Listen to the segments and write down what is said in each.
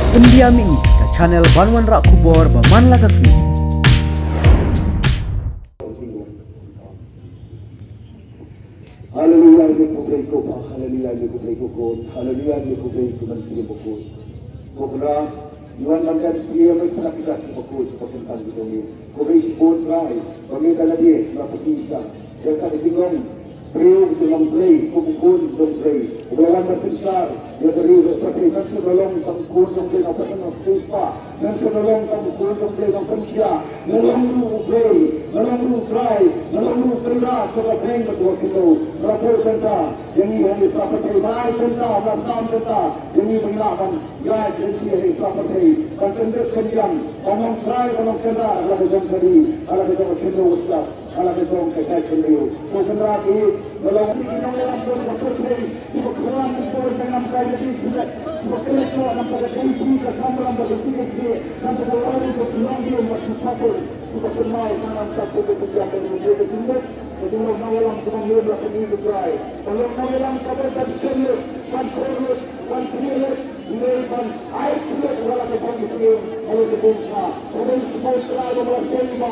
Pendiam ini ke channel Banwan Rak Kubor Baman Lagasmi. Haleluya lipukai ko, haleluya lipukai ko, haleluya lipukai ko manusia ko. Program Yuan Makan Sedia Masalah kita Pukul Perkentan Kita Ini Koresh Boat Rai Bagi Kaladir Rapakisha Dekat Tingong Beriu Dengan Beri Pukul Dengan Beri Orang Bersesar Dia beriu Berpati Nasi Nolong Tangkul Dengan Beri Nampak Nama Puspa Nasi Nolong Tangkul Dengan Beri Nampak Manusia Nolong Lu Beri Nolong Lu Trai Nolong Lu Kerja Sebab Beng Betul Kita Rapor Kenta Yang ini Yang Rapati Mai Kenta Masam Kenta Yang ini Mengaman Ya Jadi Yang Rapati Kantendet Kendian Omong Trai Omong Kenta Ala Kejong Kedi Ala Kejong Kendo Ustaz Ala Kejong Kesai Kendiu Kukendra Ki Nolong Kita Dalam Beri Betul Kekuran Kekuran Dengan Kaya Di Sudah Kekuran Nampak Kekuran Kesamran Berkekuran Nampak Kekuran Kekuran Dia Masuk Satu Kita kenal Tanam Satu Kekuatan Dia Kesimbat Kedua Nawalang Kemampuan Kekuatan Kekuatan Kalau Nawalang Kabar Kesimbat Kanserut Kanserut Merupakan air kuat dalam kehidupan oleh bangsa. Oleh semua dalam kehidupan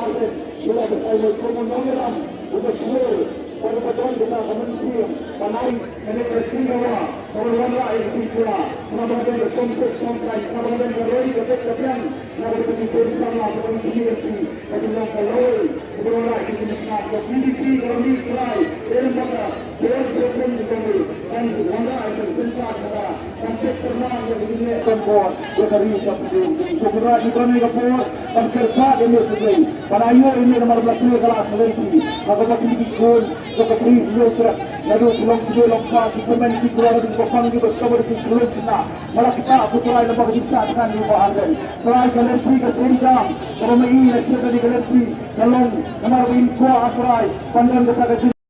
kita berkaitan dengan untuk semua pada bagian kita manusia panai ini bertinggallah orang lain kita menambahkan konsep sampai menambahkan dari kebetulan yang berbentuk sama seperti ini kemudian kalau orang lain kita nak memiliki dalam Israel dalam masa berjalan dengan dan mana yang besar pada konsep terang yang ini konfor dari satu kemudian kita ni kapur dan kerja ini sedang pada ayat ini nomor 12 kelas selesai maka kita ikut seperti itu lalu pulang ke lokal kita main di luar di kopang di bersama di seluruh kita malah kita putra yang lebih besar dengan di bawah hari selain galerti ke sendirian kalau ini kita di galerti kalau nomor info asrai pandang kita